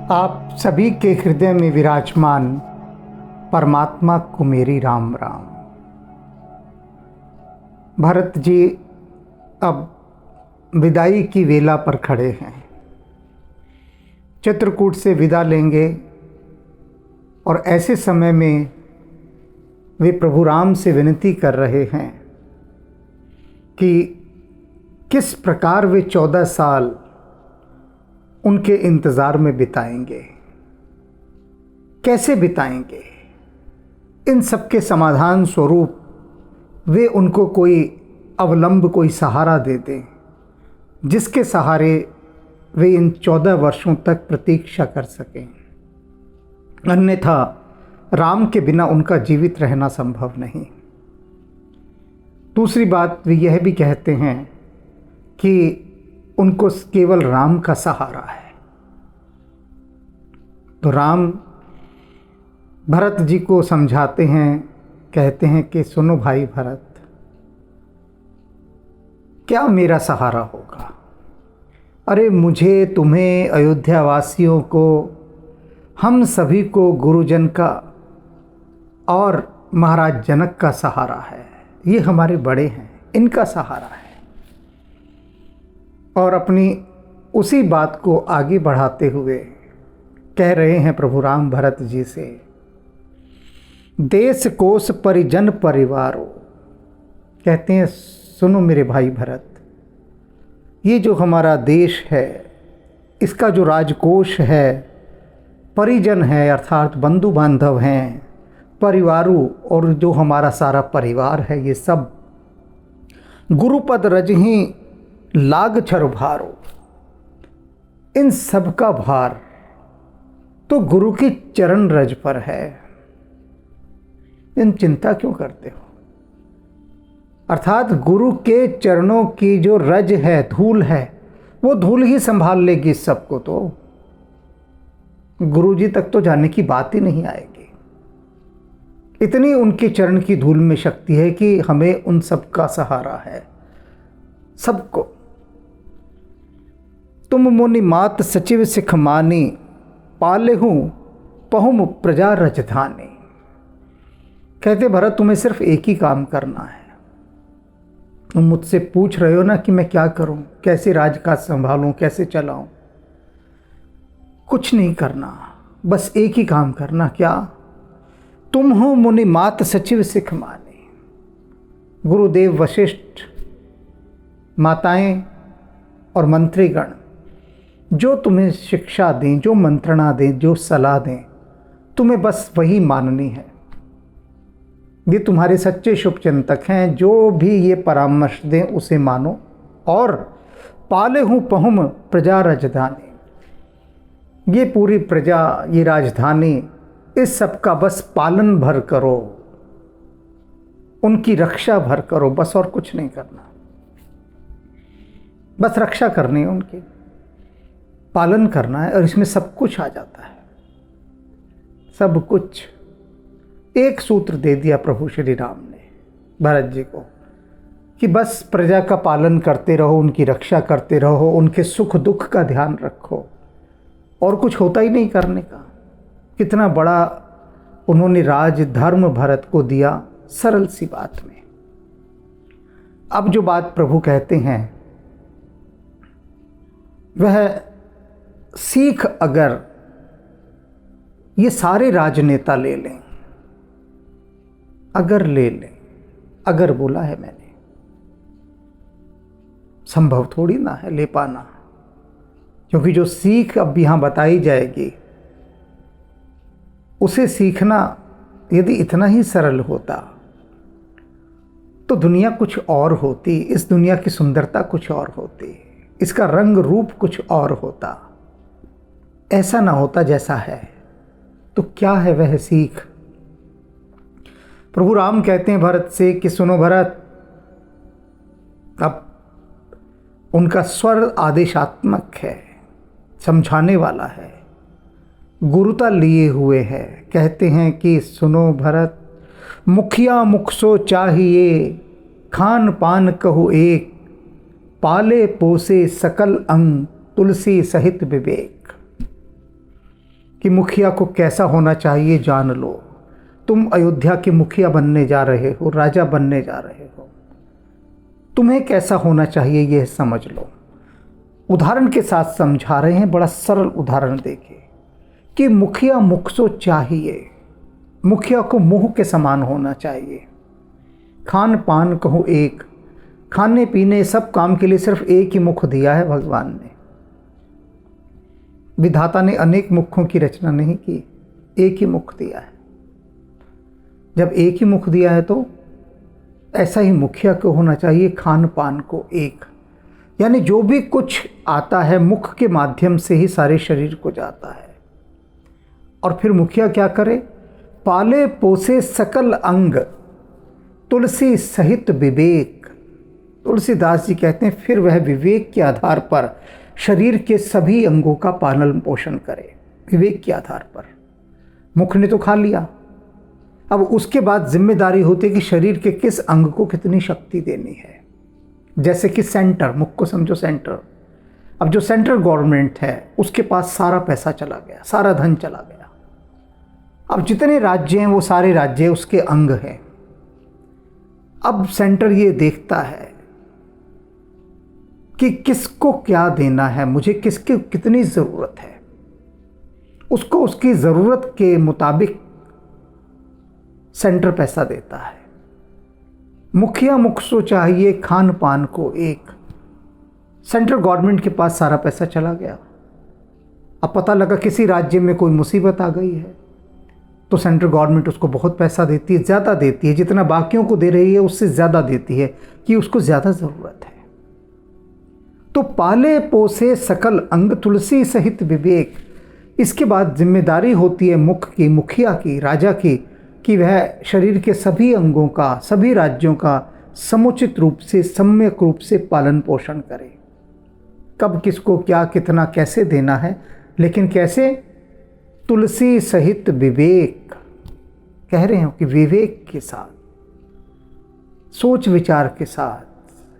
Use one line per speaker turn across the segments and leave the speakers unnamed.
आप सभी के हृदय में विराजमान परमात्मा को मेरी राम राम। भरत जी अब विदाई की वेला पर खड़े हैं। चित्रकूट से विदा लेंगे और ऐसे समय में वे प्रभु राम से विनती कर रहे हैं कि किस प्रकार वे 14 साल उनके इंतज़ार में बिताएंगे, कैसे बिताएंगे। इन सब के समाधान स्वरूप वे उनको कोई अवलंब, कोई सहारा दे दें, जिसके सहारे वे इन 14 वर्षों तक प्रतीक्षा कर सकें। अन्यथा राम के बिना उनका जीवित रहना संभव नहीं। दूसरी बात वे यह भी कहते हैं कि उनको केवल राम का सहारा है। तो राम भरत जी को समझाते हैं, कहते हैं कि सुनो भाई भरत, क्या मेरा सहारा होगा? अरे मुझे, तुम्हें, अयोध्या वासियों को, हम सभी को गुरुजन का और महाराज जनक का सहारा है। ये हमारे बड़े हैं, इनका सहारा है। और अपनी उसी बात को आगे बढ़ाते हुए कह रहे हैं प्रभु राम भरत जी से, देश कोश परिजन परिवारों। कहते हैं सुनो मेरे भाई भरत, ये जो हमारा देश है, इसका जो राजकोष है, परिजन है अर्थात बंधु बांधव हैं, परिवारों, और जो हमारा सारा परिवार है, ये सब गुरुपद रजही लाग छर भारो। इन सब का भार तो गुरु की चरण रज पर है। इन चिंता क्यों करते हो? अर्थात गुरु के चरणों की जो रज है, धूल है, वो धूल ही संभाल लेगी इस सबको। तो गुरु जी तक तो जाने की बात ही नहीं आएगी। इतनी उनके चरण की धूल में शक्ति है कि हमें उन सब का सहारा है, सबको। तुम मुनि मात सचिव सिख मानी, पाले हूँ पहुम प्रजा रजधानी। कहते भरत, तुम्हें सिर्फ एक ही काम करना है। तुम मुझसे पूछ रहे हो ना कि मैं क्या करूं, कैसे राजकाज संभालूं, कैसे चलाऊं। कुछ नहीं करना, बस एक ही काम करना। क्या? तुम हो मुनि मात सचिव सिख माने। गुरुदेव वशिष्ठ, माताएं और मंत्रीगण जो तुम्हें शिक्षा दें, जो मंत्रणा दें, जो सलाह दें, तुम्हें बस वही माननी है। ये तुम्हारे सच्चे शुभचिंतक हैं, जो भी ये परामर्श दें उसे मानो। और पाले हूँ पहुम प्रजा राजधानी, ये पूरी प्रजा, ये राजधानी, इस सब का बस पालन भर करो, उनकी रक्षा भर करो, बस और कुछ नहीं करना। बस रक्षा करनी है उनकी, पालन करना है, और इसमें सब कुछ आ जाता है। सब कुछ। एक सूत्र दे दिया प्रभु श्री राम ने भरत जी को कि बस प्रजा का पालन करते रहो, उनकी रक्षा करते रहो, उनके सुख दुख का ध्यान रखो, और कुछ होता ही नहीं करने का। कितना बड़ा उन्होंने राज धर्म भरत को दिया, सरल सी बात में। अब जो बात प्रभु कहते हैं वह सीख अगर ये सारे राजनेता ले लें, अगर ले लें, अगर बोला है मैंने, संभव थोड़ी ना है ले पाना। क्योंकि जो सीख अब यहाँ बताई जाएगी, उसे सीखना यदि इतना ही सरल होता तो दुनिया कुछ और होती, इस दुनिया की सुंदरता कुछ और होती, इसका रंग रूप कुछ और होता। ऐसा ना होता जैसा है। तो क्या है वह सीख? प्रभु राम कहते हैं भरत से कि सुनो भरत, अब उनका स्वर आदेशात्मक है, समझाने वाला है, गुरुता लिए हुए है। कहते हैं कि सुनो भरत, मुखिया मुख सो चाहिए, खान पान कहु एक, पाले पोसे सकल अंग, तुलसी सहित विवेक। कि मुखिया को कैसा होना चाहिए जान लो। तुम अयोध्या के मुखिया बनने जा रहे हो, राजा बनने जा रहे हो, तुम्हें कैसा होना चाहिए यह समझ लो। उदाहरण के साथ समझा रहे हैं, बड़ा सरल उदाहरण देके कि मुखिया मुख सो चाहिए, मुखिया को मुंह के समान होना चाहिए। खान पान कहो एक, खाने पीने सब काम के लिए सिर्फ एक ही मुख दिया है भगवान ने। विधाता ने अनेक मुखों की रचना नहीं की, एक ही मुख दिया है। जब एक ही मुख दिया है तो ऐसा ही मुखिया को होना चाहिए, खान पान को एक, यानी जो भी कुछ आता है मुख के माध्यम से ही सारे शरीर को जाता है। और फिर मुखिया क्या करे? पाले पोसे सकल अंग, तुलसी सहित विवेक। तुलसीदास जी कहते हैं फिर वह विवेक के आधार पर शरीर के सभी अंगों का पालन पोषण करे, विवेक के आधार पर। मुख ने तो खा लिया, अब उसके बाद जिम्मेदारी होती है कि शरीर के किस अंग को कितनी शक्ति देनी है। जैसे कि सेंटर, मुख को समझो सेंटर। अब जो सेंट्रल गवर्नमेंट है उसके पास सारा पैसा चला गया, सारा धन चला गया। अब जितने राज्य हैं वो सारे राज्य उसके अंग हैं। अब सेंटर ये देखता है कि किसको क्या देना है, मुझे किसकी कितनी ज़रूरत है, उसको उसकी ज़रूरत के मुताबिक सेंटर पैसा देता है। मुखिया मुख सो चाहिए, खान पान को एक। सेंट्रल गवर्नमेंट के पास सारा पैसा चला गया। अब पता लगा किसी राज्य में कोई मुसीबत आ गई है तो सेंट्रल गवर्नमेंट उसको बहुत पैसा देती है, ज़्यादा देती है, जितना बाकियों को दे रही है उससे ज़्यादा देती है कि उसको ज़्यादा ज़रूरत है। तो पाले पोसे सकल अंग, तुलसी सहित विवेक। इसके बाद जिम्मेदारी होती है मुख की, मुखिया की, राजा की, कि वह शरीर के सभी अंगों का, सभी राज्यों का समुचित रूप से, सम्यक रूप से पालन पोषण करे। कब किसको क्या कितना कैसे देना है, लेकिन कैसे? तुलसी सहित विवेक। कह रहे हो कि विवेक के साथ, सोच विचार के साथ,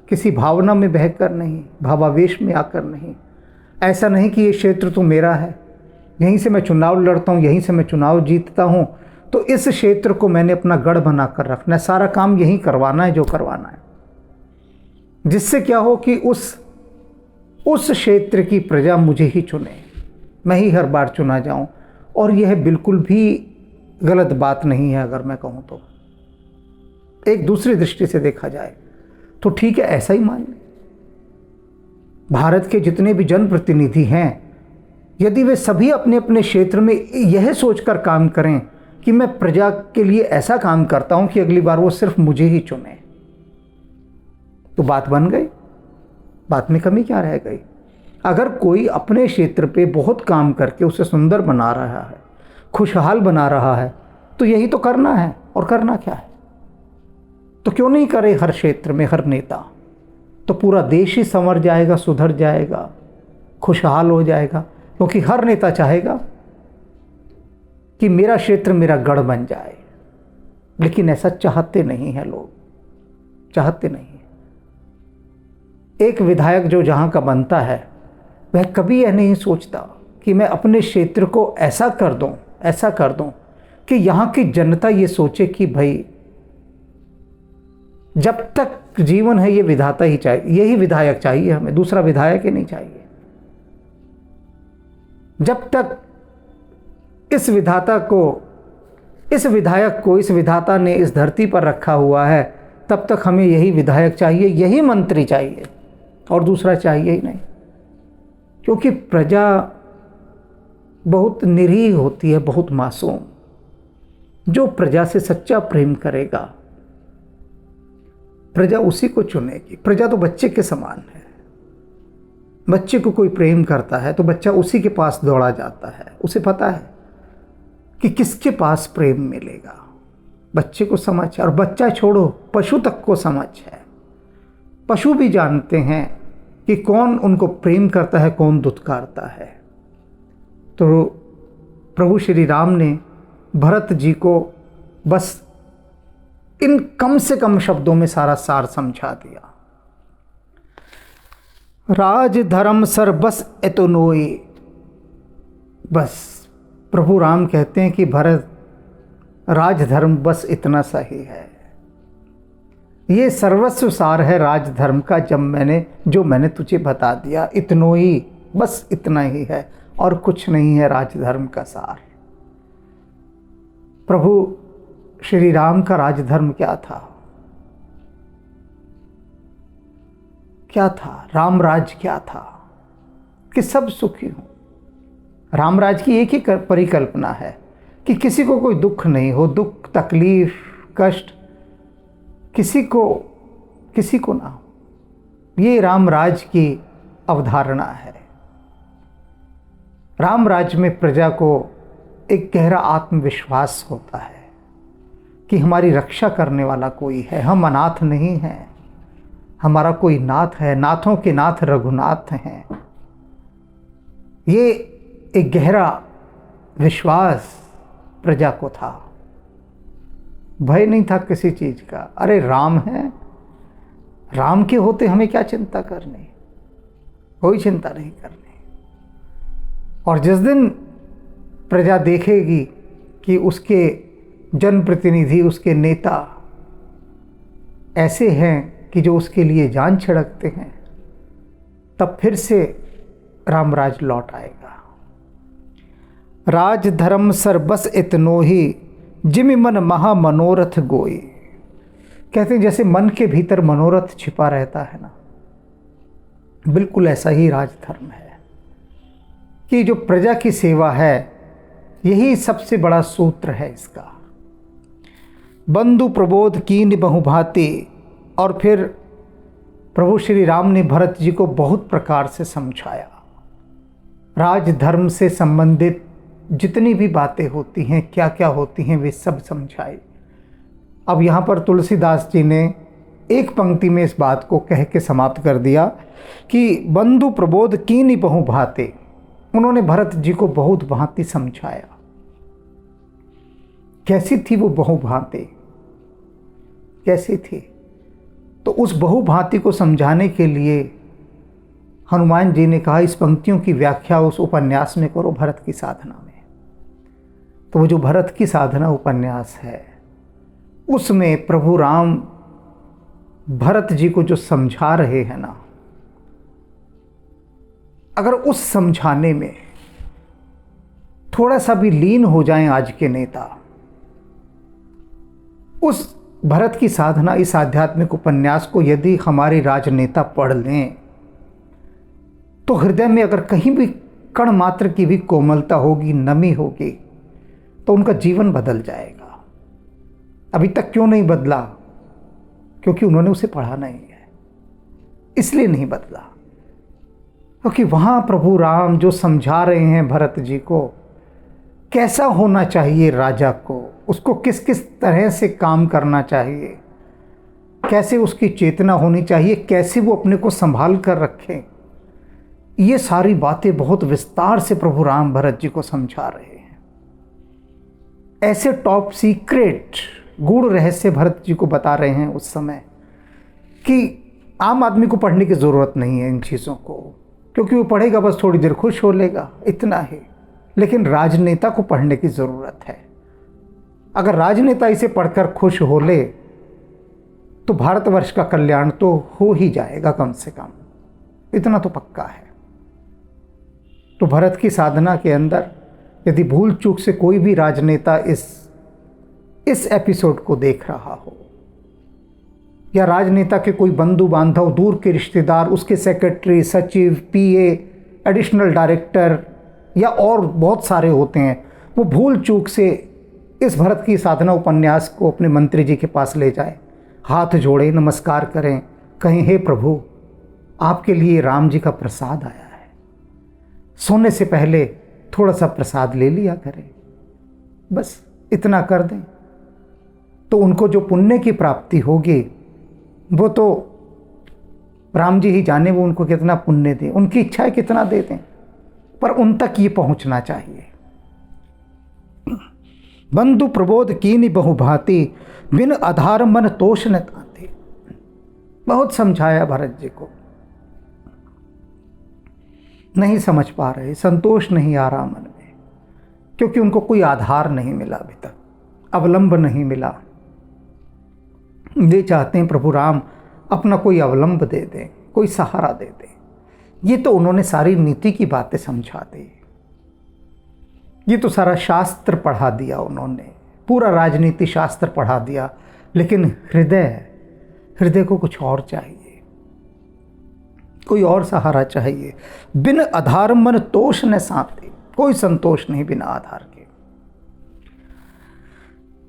किसी भावना में बहकर नहीं, भावावेश में आकर नहीं। ऐसा नहीं कि ये क्षेत्र तो मेरा है, यहीं से मैं चुनाव लड़ता हूँ, यहीं से मैं चुनाव जीतता हूँ, तो इस क्षेत्र को मैंने अपना गढ़ बनाकर रखना है, सारा काम यहीं करवाना है जो करवाना है, जिससे क्या हो कि उस क्षेत्र की प्रजा मुझे ही चुने, मैं ही हर बार चुना जाऊं। और यह बिल्कुल भी गलत बात नहीं है। अगर मैं कहूं तो एक दूसरी दृष्टि से देखा जाए तो ठीक है, ऐसा ही मान लें। भारत के जितने भी जनप्रतिनिधि हैं, यदि वे सभी अपने अपने क्षेत्र में यह सोचकर काम करें कि मैं प्रजा के लिए ऐसा काम करता हूं कि अगली बार वो सिर्फ मुझे ही चुने, तो बात बन गई, बात में कमी क्या रह गई। अगर कोई अपने क्षेत्र पे बहुत काम करके उसे सुंदर बना रहा है, खुशहाल बना रहा है, तो यही तो करना है। और करना क्या है? तो क्यों नहीं करे हर क्षेत्र में हर नेता? तो पूरा देश ही संवर जाएगा, सुधर जाएगा, खुशहाल हो जाएगा। क्योंकि हर नेता चाहेगा कि मेरा क्षेत्र मेरा गढ़ बन जाए, लेकिन ऐसा चाहते नहीं हैं लोग, चाहते नहीं। एक विधायक जो जहाँ का बनता है वह कभी यह नहीं सोचता कि मैं अपने क्षेत्र को ऐसा कर दूं कि यहाँ की जनता ये सोचे कि भाई जब तक जीवन है ये विधाता ही चाहिए, यही विधायक चाहिए हमें, दूसरा विधायक ही नहीं चाहिए। जब तक इस विधायक को इस विधाता ने इस धरती पर रखा हुआ है, तब तक हमें यही विधायक चाहिए, यही मंत्री चाहिए, और दूसरा चाहिए ही नहीं। क्योंकि प्रजा बहुत निरीह होती है, बहुत मासूम। जो प्रजा से सच्चा प्रेम करेगा, प्रजा उसी को चुनेगी। प्रजा तो बच्चे के समान है। बच्चे को कोई प्रेम करता है तो बच्चा उसी के पास दौड़ा जाता है। उसे पता है कि किसके पास प्रेम मिलेगा। बच्चे को समझ है, और बच्चा छोड़ो, पशु तक को समझ है। पशु भी जानते हैं कि कौन उनको प्रेम करता है, कौन दुत्कारता है। तो प्रभु श्री राम ने भरत जी को बस इन कम से कम शब्दों में सारा सार समझा दिया। राज धर्म सर बस एतनोई, बस प्रभु राम कहते हैं कि भरत, राजधर्म बस इतना सा ही है, ये सर्वस्व सार है राजधर्म का, जो मैंने तुझे बता दिया, इतनो ही, बस इतना ही है और कुछ नहीं है राजधर्म का सार। प्रभु श्री राम का राजधर्म क्या था? क्या था राम राज? क्या था कि सब सुखी हों। रामराज की एक ही परिकल्पना है कि किसी को कोई दुख नहीं हो, दुख तकलीफ कष्ट किसी को ना हो। ये रामराज की अवधारणा है। रामराज में प्रजा को एक गहरा आत्मविश्वास होता है कि हमारी रक्षा करने वाला कोई है, हम अनाथ नहीं हैं, हमारा कोई नाथ है, नाथों के नाथ रघुनाथ हैं। ये एक गहरा विश्वास प्रजा को था। भय नहीं था किसी चीज का। अरे राम है, राम के होते हमें क्या चिंता करनी, कोई चिंता नहीं करनी। और जिस दिन प्रजा देखेगी कि उसके जनप्रतिनिधि, उसके नेता ऐसे हैं कि जो उसके लिए जान छिड़कते हैं, तब फिर से रामराज लौट आएगा। राज धर्म सर बस इतनो ही, जिमि मन महा मनोरथ गोई। कहते हैं जैसे मन के भीतर मनोरथ छिपा रहता है ना, बिल्कुल ऐसा ही राजधर्म है कि जो प्रजा की सेवा है, यही सबसे बड़ा सूत्र है इसका। बंधु प्रबोध कीन बहुभांति। और फिर प्रभु श्री राम ने भरत जी को बहुत प्रकार से समझाया। राजधर्म से संबंधित जितनी भी बातें होती हैं, क्या क्या होती हैं, वे सब समझाए। अब यहाँ पर तुलसीदास जी ने एक पंक्ति में इस बात को कह के समाप्त कर दिया कि बंधु प्रबोध कीनी बहुभांति। उन्होंने भरत जी को बहुत भांति समझाया। कैसी थी वो बहुभांति, कैसी थी? तो उस बहुभांति को समझाने के लिए हनुमान जी ने कहा इस पंक्तियों की व्याख्या उस उपन्यास में करो, भरत की साधना में। तो वो जो भरत की साधना उपन्यास है, उसमें प्रभु राम भरत जी को जो समझा रहे हैं ना, अगर उस समझाने में थोड़ा सा भी लीन हो जाएं आज के नेता, उस भरत की साधना, इस आध्यात्मिक उपन्यास को यदि हमारे राजनेता पढ़ लें, तो हृदय में अगर कहीं भी कण मात्र की भी कोमलता होगी, नमी होगी, तो उनका जीवन बदल जाएगा। अभी तक क्यों नहीं बदला? क्योंकि उन्होंने उसे पढ़ा नहीं है, इसलिए नहीं बदला। क्योंकि वहाँ प्रभु राम जो समझा रहे हैं भरत जी को, कैसा होना चाहिए राजा को, उसको किस किस तरह से काम करना चाहिए, कैसे उसकी चेतना होनी चाहिए, कैसे वो अपने को संभाल कर रखें, ये सारी बातें बहुत विस्तार से प्रभु राम भरत जी को समझा रहे हैं। ऐसे टॉप सीक्रेट गूढ़ रहस्य भरत जी को बता रहे हैं उस समय कि आम आदमी को पढ़ने की ज़रूरत नहीं है इन चीज़ों को, क्योंकि वो पढ़ेगा बस थोड़ी देर खुश हो लेगा, इतना ही। लेकिन राजनेता को पढ़ने की ज़रूरत है। अगर राजनेता इसे पढ़कर खुश हो ले तो भारतवर्ष का कल्याण तो हो ही जाएगा, कम से कम इतना तो पक्का है। तो भरत की साधना के अंदर यदि भूल चूक से कोई भी राजनेता इस एपिसोड को देख रहा हो, या राजनेता के कोई बंधु बांधव, दूर के रिश्तेदार, उसके सेक्रेटरी, सचिव, पीए, एडिशनल डायरेक्टर या और बहुत सारे होते हैं, वो भूल चूक से इस भरत की साधना उपन्यास को अपने मंत्री जी के पास ले जाए, हाथ जोड़े, नमस्कार करें, कहें हे प्रभु, आपके लिए राम जी का प्रसाद आया है, सोने से पहले थोड़ा सा प्रसाद ले लिया करें, बस इतना कर दें, तो उनको जो पुण्य की प्राप्ति होगी वो तो राम जी ही जाने वो उनको कितना पुण्य दें, उनकी इच्छा है कितना दे दें, पर उन तक ये पहुंचना चाहिए। बंधु प्रबोध कीनी बहुभांति, बिन आधार मन तोष न ताते। बहुत समझाया भरत जी को, नहीं समझ पा रहे, संतोष नहीं आ रहा मन में, क्योंकि उनको कोई आधार नहीं मिला अभी तक, अवलंब नहीं मिला। वे चाहते हैं प्रभु राम अपना कोई अवलंब दे दें, कोई सहारा दे दें। ये तो उन्होंने सारी नीति की बातें समझा दी, ये तो सारा शास्त्र पढ़ा दिया उन्होंने, पूरा राजनीति शास्त्र पढ़ा दिया। लेकिन हृदय को कुछ और चाहिए, कोई और सहारा चाहिए। बिन आधार मन तोष न साथे, कोई संतोष नहीं बिना आधार के।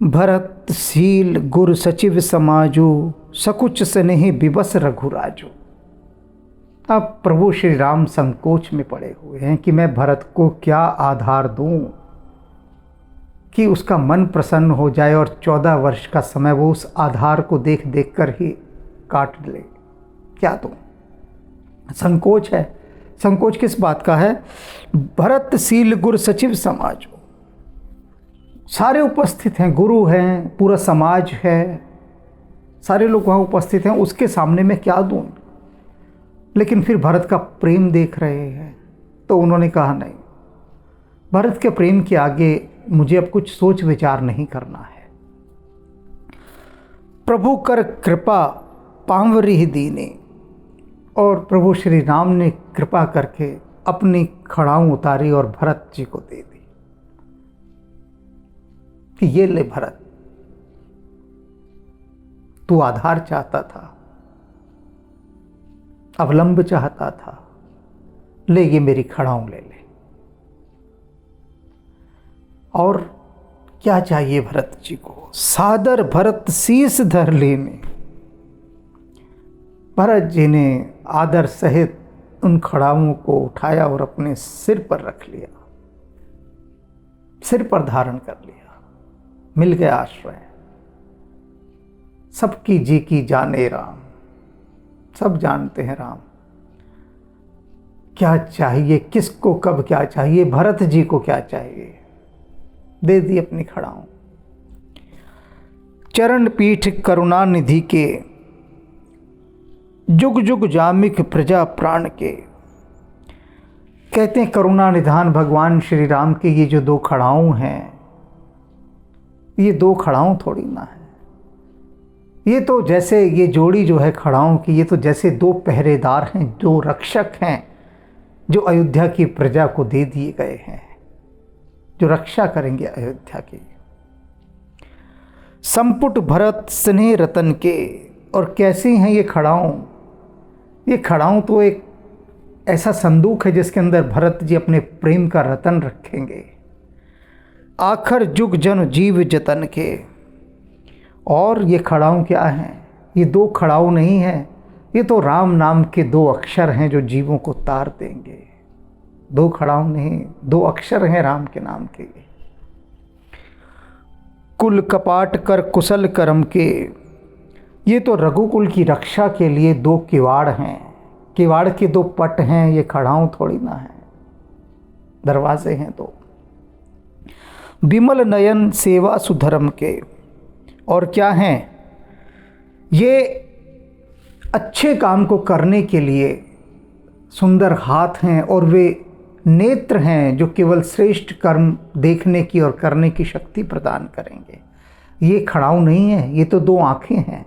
भरत शील गुर सचिव समाजो, सकुच स्नेह विवश रघुराजो। अब प्रभु श्री राम संकोच में पड़े हुए हैं कि मैं भरत को क्या आधार दूं कि उसका मन प्रसन्न हो जाए और 14 वर्ष का समय वो उस आधार को देख देख कर ही काट ले। क्या दूं? संकोच है। संकोच किस बात का है? भरत शील गुर सचिव समाजो, सारे उपस्थित हैं, गुरु हैं, पूरा समाज है, सारे लोग वहाँ उपस्थित हैं, उसके सामने मैं क्या दूं? लेकिन फिर भरत का प्रेम देख रहे हैं तो उन्होंने कहा नहीं, भरत के प्रेम के आगे मुझे अब कुछ सोच विचार नहीं करना है। प्रभु कर कृपा पांवरी दीने, और प्रभु श्री राम ने कृपा करके अपनी खड़ाऊं उतारी और भरत जी को दे दी कि ये ले भरत, तू आधार चाहता था, अवलंब चाहता था, ले ये मेरी खड़ाऊं ले ले। और क्या चाहिए भरत जी को? सादर भरत शीस धर लेने। भरत जी ने आदर सहित उन खड़ाओं को उठाया और अपने सिर पर रख लिया, सिर पर धारण कर लिया। मिल गया आश्रय। सबकी जी की जाने राम, सब जानते हैं राम क्या चाहिए, किसको कब क्या चाहिए, भरत जी को क्या चाहिए, दे दी अपनी खड़ाऊं। चरण पीठ करुणा निधि के, जुग जुग जामिक प्रजा प्राण के। कहते हैं करुणा निधान भगवान श्री राम के ये जो 2 खड़ाऊं हैं, ये 2 खड़ाऊं थोड़ी ना है, ये तो जैसे ये जोड़ी जो है खड़ाऊं की, ये तो जैसे 2 पहरेदार हैं, 2 रक्षक हैं जो अयोध्या की प्रजा को दे दिए गए हैं, जो रक्षा करेंगे अयोध्या की। संपुट भरत स्नेह रतन के, और कैसी हैं ये खड़ाऊं? ये खड़ाऊं तो एक ऐसा संदूक है जिसके अंदर भरत जी अपने प्रेम का रतन रखेंगे। आखर जुग जन जीव जतन के। और ये खड़ाऊं क्या हैं? ये 2 खड़ाऊं नहीं हैं, ये तो राम नाम के 2 अक्षर हैं जो जीवों को तार देंगे। 2 खड़ाऊं नहीं, 2 अक्षर हैं राम के नाम के। कुल कपाट कर कुशल कर्म के, ये तो रघुकुल की रक्षा के लिए 2 किवाड़ हैं, किवाड़ के 2 पट हैं, ये खड़ाऊं थोड़ी ना है, दरवाजे हैं 2। विमल नयन सेवा सुधर्म के, और क्या हैं? ये अच्छे काम को करने के लिए सुंदर हाथ हैं, और वे नेत्र हैं जो केवल श्रेष्ठ कर्म देखने की और करने की शक्ति प्रदान करेंगे। ये खड़ाऊं नहीं है, ये तो 2 आँखें हैं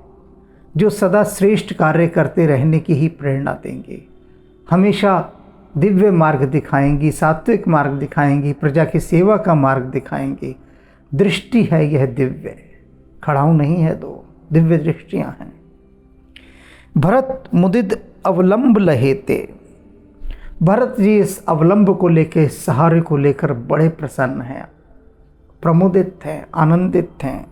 जो सदा श्रेष्ठ कार्य करते रहने की ही प्रेरणा देंगे, हमेशा दिव्य मार्ग दिखाएंगी, सात्विक मार्ग दिखाएंगी, प्रजा की सेवा का मार्ग दिखाएंगी। दृष्टि है यह दिव्य, खड़ाऊं नहीं है, 2 दिव्य दृष्टियां हैं। भरत मुदित अवलंब लहेते, भरत जी इस अवलंब को लेकर, इस सहारे को लेकर बड़े प्रसन्न हैं, प्रमुदित हैं, आनंदित हैं।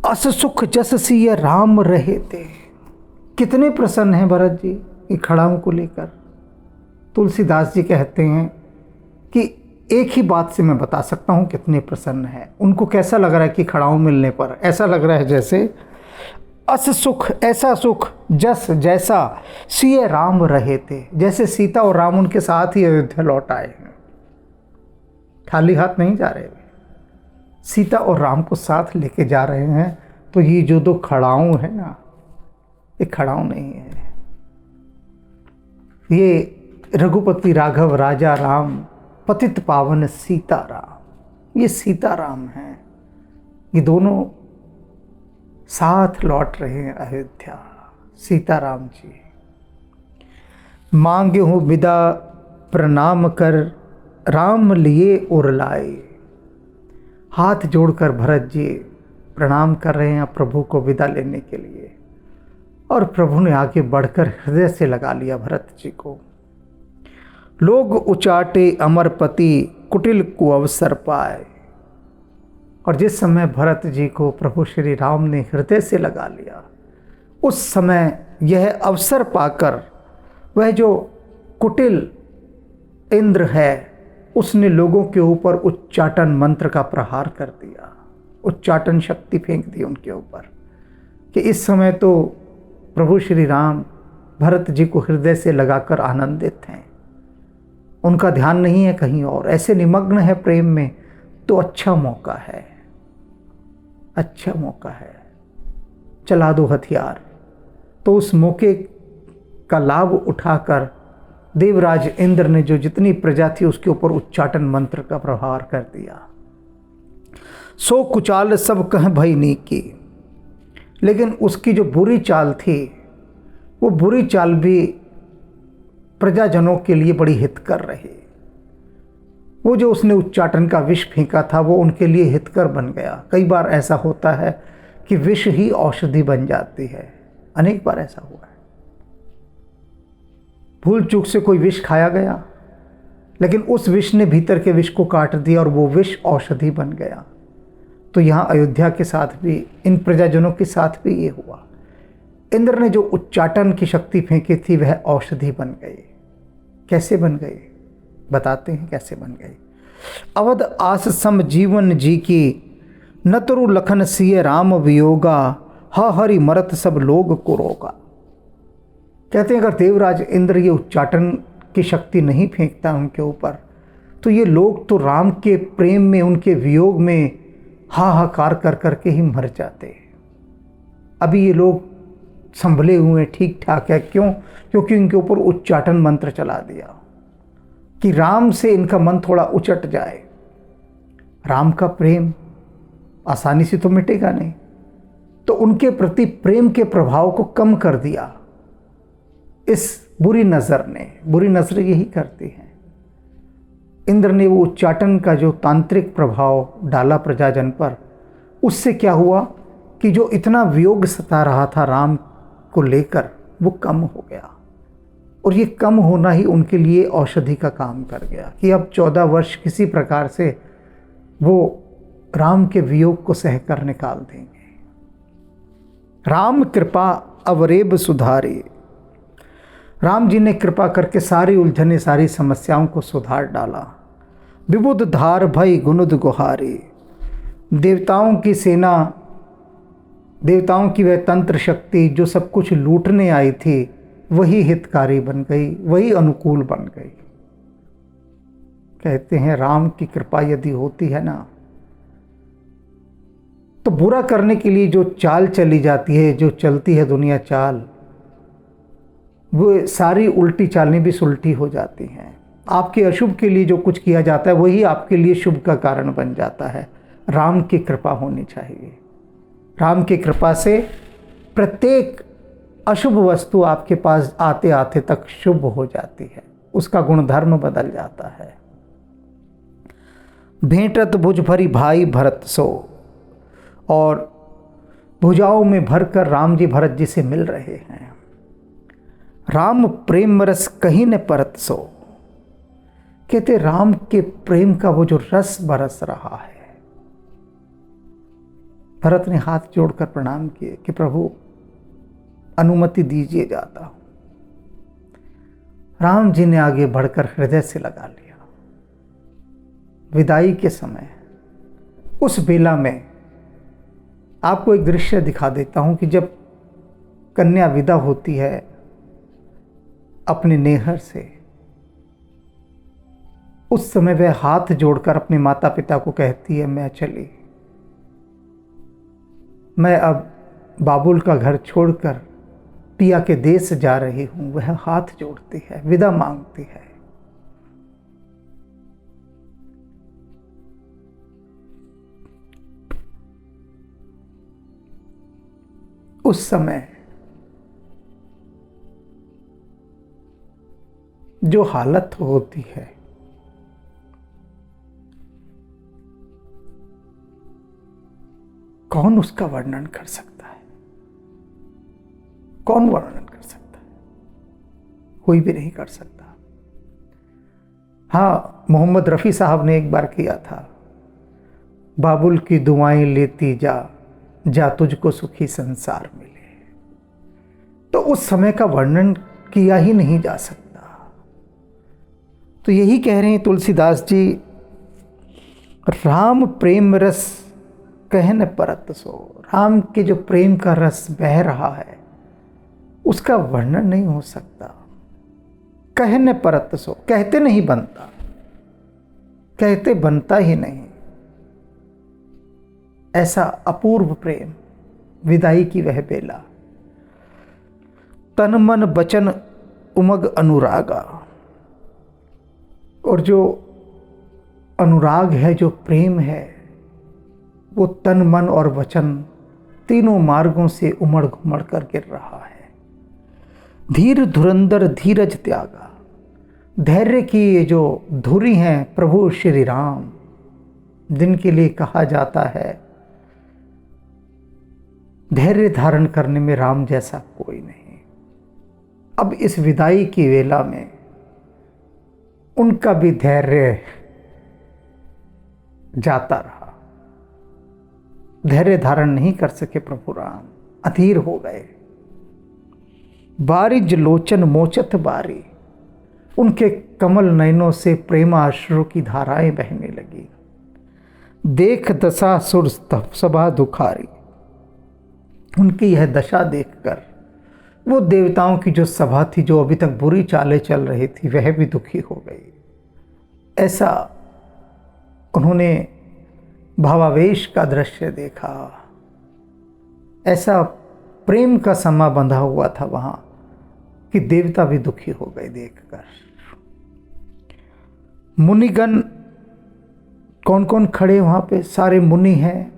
अस सुख जस सिय राम रहते, कितने प्रसन्न हैं भरत जी ये खड़ाऊं को लेकर। तुलसीदास जी कहते हैं कि एक ही बात से मैं बता सकता हूँ कितने प्रसन्न हैं। उनको कैसा लग रहा है कि खड़ाऊं मिलने पर ऐसा लग रहा है जैसे अस सुख, ऐसा सुख जस जैसा सिय राम रहे थे, जैसे सीता और राम उनके साथ ही अयोध्या लौट आए हैं, खाली हाथ नहीं जा रहे, सीता और राम को साथ लेके जा रहे हैं। तो ये जो 2 खड़ाऊं है ना, ये खड़ाऊं नहीं है, ये रघुपति राघव राजा राम पतित पावन सीताराम, ये सीताराम हैं, ये दोनों साथ लौट रहे हैं अयोध्या। सीताराम जी मांगे हो विदा प्रणाम कर, राम लिए और लाए। हाथ जोड़कर भरत जी प्रणाम कर रहे हैं प्रभु को विदा लेने के लिए, और प्रभु ने आगे बढ़कर हृदय से लगा लिया भरत जी को। लोग उचाटे अमरपति, कुटिल को अवसर पाए। और जिस समय भरत जी को प्रभु श्री राम ने हृदय से लगा लिया, उस समय यह अवसर पाकर वह जो कुटिल इंद्र है उसने लोगों के ऊपर उच्चाटन मंत्र का प्रहार कर दिया, उच्चाटन शक्ति फेंक दी उनके ऊपर, कि इस समय तो प्रभु श्री राम भरत जी को हृदय से लगाकर आनंदित हैं, उनका ध्यान नहीं है कहीं और, ऐसे निमग्न है प्रेम में, तो अच्छा मौका है, अच्छा मौका है, चला दो हथियार। तो उस मौके का लाभ उठाकर देवराज इंद्र ने जो जितनी प्रजा थी उसके ऊपर उच्चाटन मंत्र का प्रहार कर दिया। सो कुचाल सब कह भई नीकी, लेकिन उसकी जो बुरी चाल थी वो बुरी चाल भी प्रजाजनों के लिए बड़ी हितकर रही। वो जो उसने उच्चाटन का विष फेंका था वो उनके लिए हितकर बन गया। कई बार ऐसा होता है कि विष ही औषधि बन जाती है, अनेक बार ऐसा हुआ है। भूल चूक से कोई विष खाया गया, लेकिन उस विष ने भीतर के विष को काट दिया और वो विष औषधि बन गया। तो यहाँ अयोध्या के साथ भी, इन प्रजाजनों के साथ भी ये हुआ। इंद्र ने जो उच्चाटन की शक्ति फेंकी थी वह औषधि बन गई। कैसे बन गई बताते हैं कैसे बन गई। अवध आस सम जीवन जी की, नतरु लखन सिय राम वियोगा, हा हरि मरत सब लोग को रोगा। कहते हैं अगर देवराज इंद्र ये उच्चाटन की शक्ति नहीं फेंकता उनके ऊपर, तो ये लोग तो राम के प्रेम में, उनके वियोग में हाहाकार कर करके ही मर जाते। अभी ये लोग संभले हुए ठीक ठाक है, क्यों? क्योंकि इनके ऊपर उच्चाटन मंत्र चला दिया कि राम से इनका मन थोड़ा उचट जाए। राम का प्रेम आसानी से तो मिटेगा नहीं, तो उनके प्रति प्रेम के प्रभाव को कम कर दिया इस बुरी नज़र ने। बुरी नज़र यही करती हैं। इंद्र ने वो उच्चाटन का जो तांत्रिक प्रभाव डाला प्रजाजन पर, उससे क्या हुआ कि जो इतना वियोग सता रहा था राम को लेकर, वो कम हो गया। और ये कम होना ही उनके लिए औषधि का काम कर गया कि अब 14 वर्ष किसी प्रकार से वो राम के वियोग को सहकर निकाल देंगे। राम कृपा अवरेब सुधारी, राम जी ने कृपा करके सारी उलझने, सारी समस्याओं को सुधार डाला। विबुध धार भई गुनुद गुहारी, देवताओं की सेना, देवताओं की वह तंत्र शक्ति जो सब कुछ लूटने आई थी, वही हितकारी बन गई, वही अनुकूल बन गई। कहते हैं राम की कृपा यदि होती है ना, तो बुरा करने के लिए जो चाल चली जाती है, जो चलती है दुनिया चाल, वो सारी उल्टी चालें भी सुलटी हो जाती हैं। आपके अशुभ के लिए जो कुछ किया जाता है वही आपके लिए शुभ का कारण बन जाता है। राम की कृपा होनी चाहिए। राम की कृपा से प्रत्येक अशुभ वस्तु आपके पास आते आते तक शुभ हो जाती है, उसका गुणधर्म बदल जाता है। भेंटत भुज भरी भाई भरत सो, और भुजाओं में भरकर राम जी भरत जी से मिल रहे हैं। राम प्रेम रस कहीं न परत सो, कहते राम के प्रेम का वो जो रस बरस रहा है। भरत ने हाथ जोड़कर प्रणाम किए कि प्रभु अनुमति दीजिए जाता हूं। राम जी ने आगे बढ़कर हृदय से लगा लिया। विदाई के समय उस बेला में आपको एक दृश्य दिखा देता हूं कि जब कन्या विदा होती है अपने नेहर से, उस समय वह हाथ जोड़कर अपने माता पिता को कहती है, मैं चली, मैं अब बाबुल का घर छोड़कर पिया के देश जा रही हूं। वह हाथ जोड़ती है, विदा मांगती है। उस समय जो हालत होती है, कौन उसका वर्णन कर सकता है? कौन वर्णन कर सकता है? कोई भी नहीं कर सकता। हाँ, मोहम्मद रफ़ी साहब ने एक बार किया था, बाबुल की दुआएं लेती जा, जा तुझको सुखी संसार मिले। तो उस समय का वर्णन किया ही नहीं जा सकता। तो यही कह रहे हैं तुलसीदास जी, राम प्रेम रस कहन परत सो। राम के जो प्रेम का रस बह रहा है उसका वर्णन नहीं हो सकता। कहन परत सो, कहते नहीं बनता, कहते बनता ही नहीं। ऐसा अपूर्व प्रेम, विदाई की वह बेला, तन मन बचन उमग अनुरागा। और जो अनुराग है, जो प्रेम है, वो तन मन और वचन तीनों मार्गों से उमड़ घुमड़ कर गिर रहा है। धीर धुरंधर धीरज त्यागा। धैर्य की ये जो धुरी हैं प्रभु श्री राम, जिनके लिए कहा जाता है धैर्य धारण करने में राम जैसा कोई नहीं। अब इस विदाई की वेला में उनका भी धैर्य जाता रहा। धैर्य धारण नहीं कर सके प्रभु राम, अधीर हो गए। बारिज लोचन मोचत बारी। उनके कमल नयनों से प्रेमाश्रु की धाराएं बहने लगी। देख दशा सुर सभा दुखारी। उनकी यह दशा देखकर वो देवताओं की जो सभा थी, जो अभी तक बुरी चालें चल रही थी, वह भी दुखी हो गई। ऐसा उन्होंने भावावेश का दृश्य देखा। ऐसा प्रेम का समा बंधा हुआ था वहां कि देवता भी दुखी हो गए देखकर। मुनिगण कौन कौन खड़े वहां पे? सारे मुनि हैं,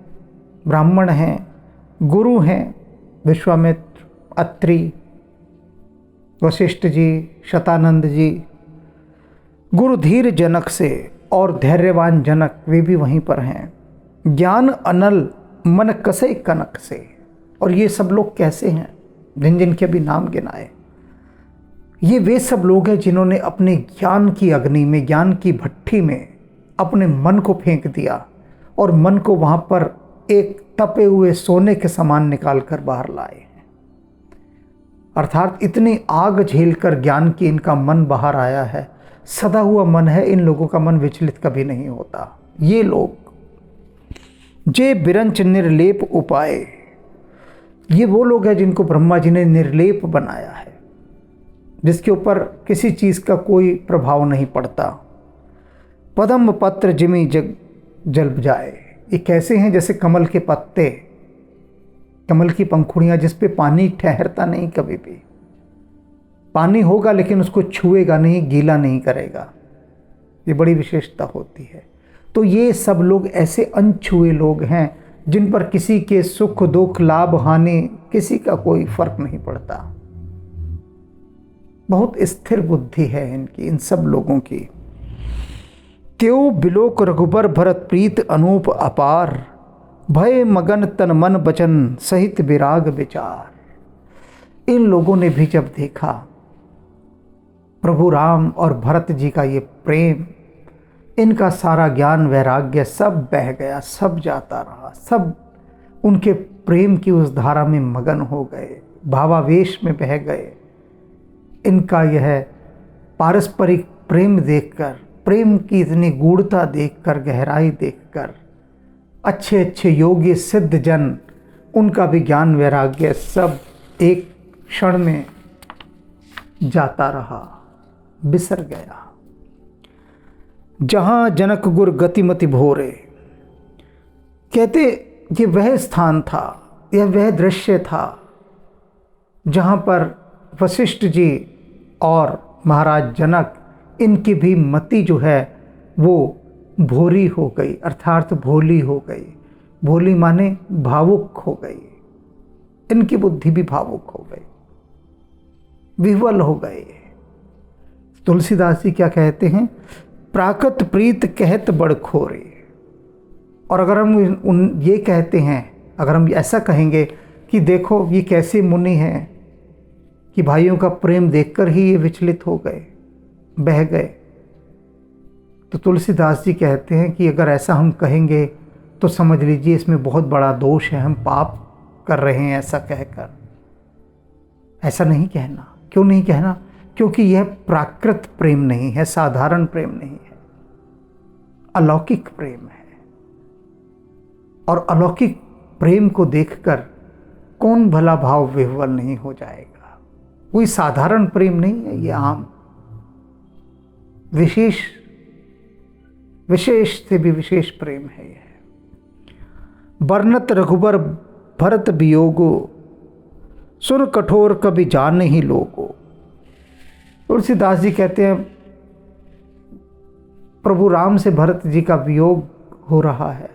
ब्राह्मण हैं, गुरु हैं, विश्वामित्र, अत्रि, वशिष्ठ जी, शतानंद जी। गुरु धीर जनक से और धैर्यवान जनक वे भी वहीं पर हैं। ज्ञान अनल मन कसे कनक से। और ये सब लोग कैसे हैं? जिन जिनके भी नाम गिनाए, ये वे सब लोग हैं जिन्होंने अपने ज्ञान की अग्नि में, ज्ञान की भट्ठी में अपने मन को फेंक दिया और मन को वहां पर एक तपे हुए सोने के समान निकाल कर बाहर लाए हैं। अर्थात इतनी आग झेलकर ज्ञान की इनका मन बाहर आया है। सदा हुआ मन है इन लोगों का, मन विचलित कभी नहीं होता। ये लोग जे बिरंच निर्लेप उपाय, ये वो लोग हैं जिनको ब्रह्मा जी ने निर्लेप बनाया है, जिसके ऊपर किसी चीज का कोई प्रभाव नहीं पड़ता। पदम पत्र जिमी जग जल जाए। ये कैसे हैं? जैसे कमल के पत्ते, कमल की पंखुड़ियां जिस पे पानी ठहरता नहीं, कभी भी पानी होगा लेकिन उसको छुएगा नहीं, गीला नहीं करेगा। ये बड़ी विशेषता होती है। तो ये सब लोग ऐसे अनछुए लोग हैं जिन पर किसी के सुख दुख लाभ हानि किसी का कोई फर्क नहीं पड़ता। बहुत स्थिर बुद्धि है इनकी, इन सब लोगों की। त्यो बिलोक रघुबर भरत प्रीत अनूप अपार। भय मगन तन मन बचन सहित विराग विचार। इन लोगों ने भी जब देखा प्रभु राम और भरत जी का ये प्रेम, इनका सारा ज्ञान वैराग्य सब बह गया, सब जाता रहा। सब उनके प्रेम की उस धारा में मगन हो गए, भावावेश में बह गए। इनका यह पारस्परिक प्रेम देखकर, प्रेम की इतनी गूढ़ता देखकर, गहराई देखकर, अच्छे अच्छे योगी सिद्ध जन, उनका भी ज्ञान वैराग्य सब एक क्षण में जाता रहा, बिसर गया। जहां जनक गुर गतिमति भोरे। कहते ये वह स्थान था, यह वह दृश्य था जहां पर वशिष्ठ जी और महाराज जनक, इनकी भी मति जो है वो भोरी हो गई, अर्थात भोली हो गई। भोली माने भावुक हो गई। इनकी बुद्धि भी भावुक हो गई, विह्वल हो गए। तुलसीदास जी क्या कहते हैं, प्राकृत प्रीत कहत बड़ खोरे। और अगर हम ये कहते हैं, अगर हम ऐसा कहेंगे कि देखो ये कैसे मुनि हैं कि भाइयों का प्रेम देखकर ही ये विचलित हो गए, बह गए, तो तुलसीदास जी कहते हैं कि अगर ऐसा हम कहेंगे तो समझ लीजिए इसमें बहुत बड़ा दोष है, हम पाप कर रहे हैं ऐसा कहकर। ऐसा नहीं कहना। क्यों नहीं कहना? क्योंकि यह प्राकृत प्रेम नहीं है, साधारण प्रेम नहीं है, अलौकिक प्रेम है। और अलौकिक प्रेम को देखकर कौन भला भाव विह्वल नहीं हो जाएगा? कोई साधारण प्रेम नहीं है, ये आम विशेष से भी विशेष प्रेम है। यह बरनत रघुबर भरत वियोगो, सुन कठोर कभी जान नहीं लोगो। तुलसीदास जी कहते हैं प्रभु राम से भरत जी का वियोग हो रहा है,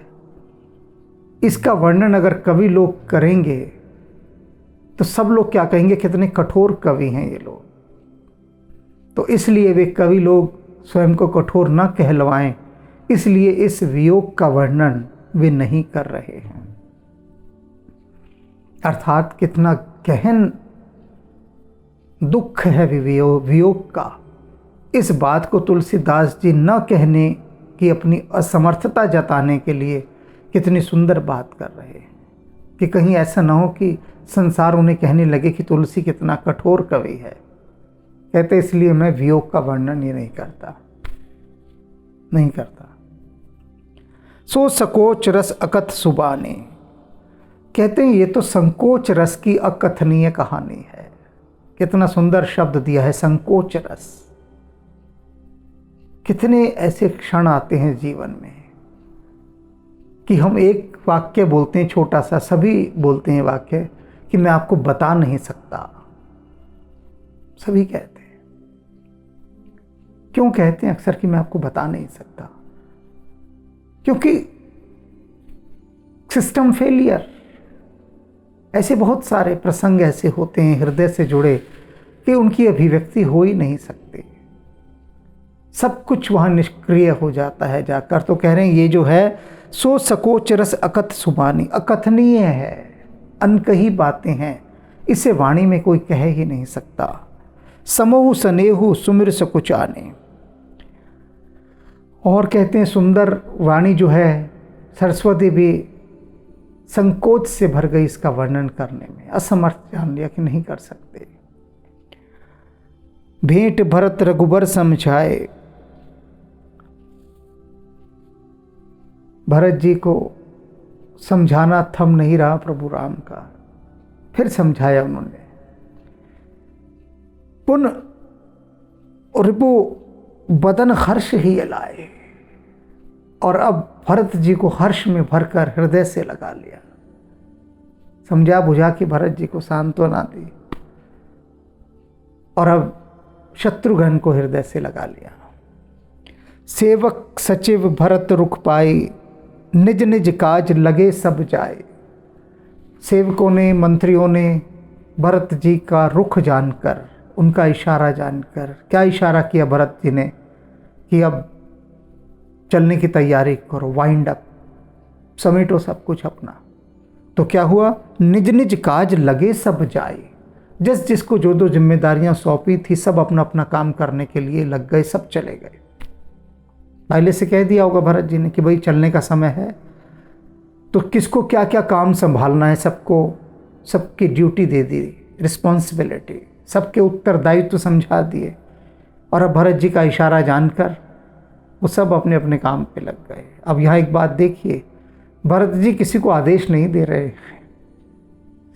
इसका वर्णन अगर कवि लोग करेंगे तो सब लोग क्या कहेंगे, कितने कठोर कवि हैं ये लोग। तो इसलिए वे कवि लोग स्वयं को कठोर न कहलवाएं, इसलिए इस वियोग का वर्णन वे नहीं कर रहे हैं। अर्थात कितना गहन दुख है वियोग का, इस बात को तुलसीदास जी न कहने की अपनी असमर्थता जताने के लिए कितनी सुंदर बात कर रहे हैं कि कहीं ऐसा ना हो कि संसार उन्हें कहने लगे कि तुलसी कितना कठोर कवि है। कहते इसलिए मैं वियोग का वर्णन ये नहीं करता। सो सकोच रस अकथ सुबाने। कहते हैं ये तो संकोच रस की अकथनीय कहानी है। कितना सुंदर शब्द दिया है, संकोच रस। कितने ऐसे क्षण आते हैं जीवन में कि हम एक वाक्य बोलते हैं छोटा सा, सभी बोलते हैं वाक्य कि मैं आपको बता नहीं सकता, सभी कहते हैं। क्यों कहते हैं अक्सर कि मैं आपको बता नहीं सकता? क्योंकि सिस्टम फेलियर। ऐसे बहुत सारे प्रसंग ऐसे होते हैं हृदय से जुड़े कि उनकी अभिव्यक्ति हो ही नहीं सकती, सब कुछ वहां निष्क्रिय हो जाता है जाकर। तो कह रहे हैं ये जो है सो सकोच रस अकथ सुबानी, अकथनीय है, अनकही बातें हैं, इसे वाणी में कोई कह ही नहीं सकता। समोहु सनेहु सुमिर सकुचाने। और कहते हैं सुंदर वाणी जो है सरस्वती भी संकोच से भर गई इसका वर्णन करने में, असमर्थ जान लिया कि नहीं कर सकते। भेंट भरत रघुबर समझाए। भरत जी को समझाना थम नहीं रहा प्रभु राम का, फिर समझाया उन्होंने। पुन रिपु बदन हर्ष ही लाए। और अब भरत जी को हर्ष में भरकर हृदय से लगा लिया, समझा बुझा के भरत जी को सांत्वना दी और अब शत्रुघ्न को हृदय से लगा लिया। सेवक सचिव भरत रुख पाई, निज निज काज लगे सब जाए। सेवकों ने, मंत्रियों ने भरत जी का रुख जानकर, उनका इशारा जानकर, क्या इशारा किया भरत जी ने कि अब चलने की तैयारी करो, वाइंड अप, समेटो सब कुछ अपना। तो क्या हुआ, निज निज काज लगे सब जाए। जिसको जो जो जिम्मेदारियां सौंपी थी सब अपना अपना काम करने के लिए लग गए, सब चले गए। पहले से कह दिया होगा भरत जी ने कि भाई चलने का समय है, तो किसको क्या क्या काम संभालना है, सबको सबकी ड्यूटी दे दी, रिस्पॉन्सिबिलिटी, सबके उत्तरदायित्व तो समझा दिए। और अब भरत जी का इशारा जानकर वो सब अपने अपने काम पे लग गए। अब यहाँ एक बात देखिए, भरत जी किसी को आदेश नहीं दे रहे,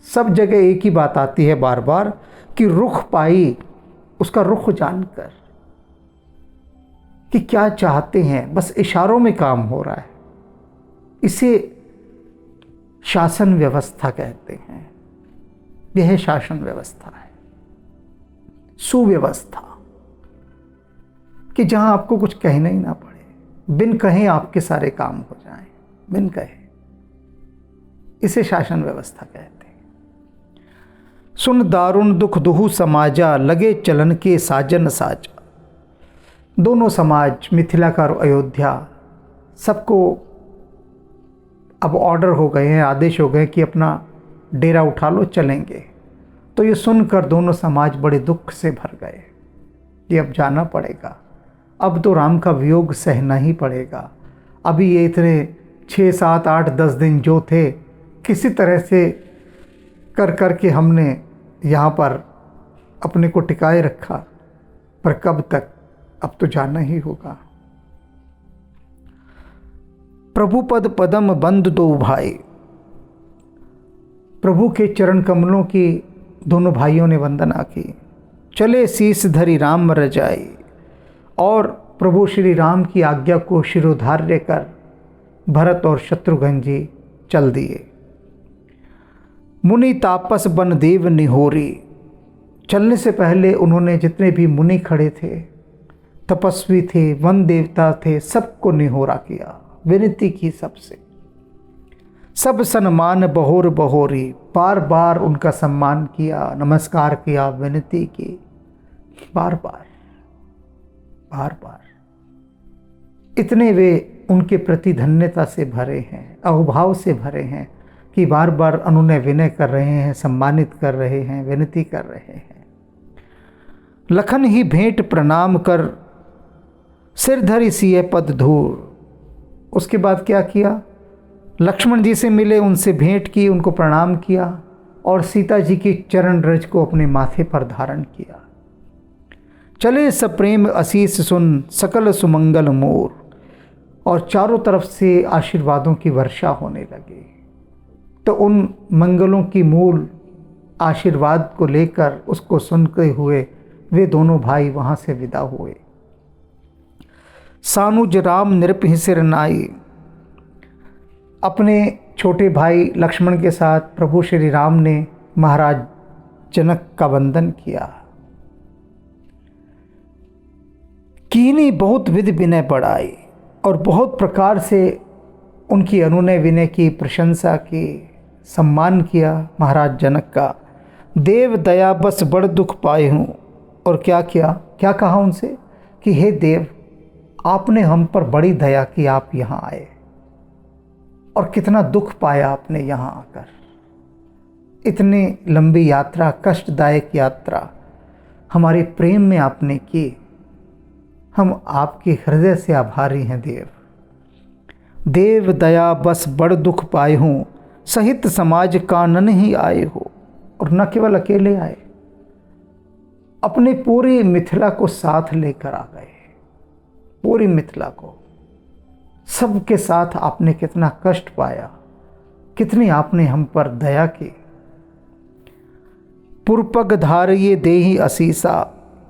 सब जगह एक ही बात आती है बार बार कि रुख पाई, उसका रुख जानकर कि क्या चाहते हैं, बस इशारों में काम हो रहा है। इसे शासन व्यवस्था कहते हैं। यह शासन व्यवस्था है, सुव्यवस्था, कि जहां आपको कुछ कहना ही ना पड़े, बिन कहे आपके सारे काम हो जाएं, बिन कहे। इसे शासन व्यवस्था कहते हैं। सुन दारुण दुख दुहु समाजा, लगे चलन के साजन साजा। दोनों समाज, मिथिला का और अयोध्या, सबको अब ऑर्डर हो गए हैं, आदेश हो गए कि अपना डेरा उठा लो, चलेंगे। तो ये सुनकर दोनों समाज बड़े दुख से भर गए कि अब जाना पड़ेगा, अब तो राम का वियोग सहना ही पड़ेगा। अभी ये इतने 6, 7, 8, 10 दिन जो थे, किसी तरह से कर के हमने यहाँ पर अपने को टिकाए रखा, पर कब तक, अब तो जाना ही होगा। प्रभु पद पदम बंद दो भाई, प्रभु के चरण कमलों की दोनों भाइयों ने वंदना की। चले शीस धरी राम रजाई, और प्रभु श्री राम की आज्ञा को शिरोधार्य कर भरत और शत्रुघ्न जी चल दिए। मुनि तापस बन देव निहोरी, चलने से पहले उन्होंने जितने भी मुनि खड़े थे, तपस्वी थे, वन देवता थे, सबको निहोरा किया, विनती की सबसे। सब सम्मान बहोर बहोरी, बार बार उनका सम्मान किया, नमस्कार किया, विनती की, बार बार बार बार। इतने वे उनके प्रति धन्यता से भरे हैं, अहोभाव से भरे हैं कि बार बार अनुनय विनय कर रहे हैं, सम्मानित कर रहे हैं, विनती कर रहे हैं। लखन ही भेंट प्रणाम कर, सिर धरी सिए पद धूर। उसके बाद क्या किया? लक्ष्मण जी से मिले, उनसे भेंट की, उनको प्रणाम किया और सीता जी की चरण रज को अपने माथे पर धारण किया। चले सप्रेम आशीष सुन, सकल सुमंगल मोर। और चारों तरफ से आशीर्वादों की वर्षा होने लगी। तो उन मंगलों की मूल आशीर्वाद को लेकर, उसको सुनते हुए वे दोनों भाई वहाँ से विदा हुए। सानुज राम नृप सिर नाई, अपने छोटे भाई लक्ष्मण के साथ प्रभु श्री राम ने महाराज जनक का वंदन किया। कीनी बहुत विधि विनय बढ़ाई, और बहुत प्रकार से उनकी अनुनय विनय की, प्रशंसा की, सम्मान किया महाराज जनक का। देव दया बस बड़ दुख पाए हूँ। और क्या किया, क्या कहा उनसे कि हे देव, आपने हम पर बड़ी दया की, आप यहाँ आए, और कितना दुख पाया आपने यहाँ आकर। इतनी लंबी यात्रा, कष्टदायक यात्रा हमारे प्रेम में आपने की। हम आपके हृदय से आभारी हैं देव। देव दया बस बड़ दुख पाए हूँ, सहित समाज कानन ही आए हो। और न केवल अकेले आए, अपने पूरी मिथिला को साथ लेकर आ गए। पूरी मिथिला को, सबके साथ आपने कितना कष्ट पाया, कितनी आपने हम पर दया की। पुरपग धारिये देहि असीसा,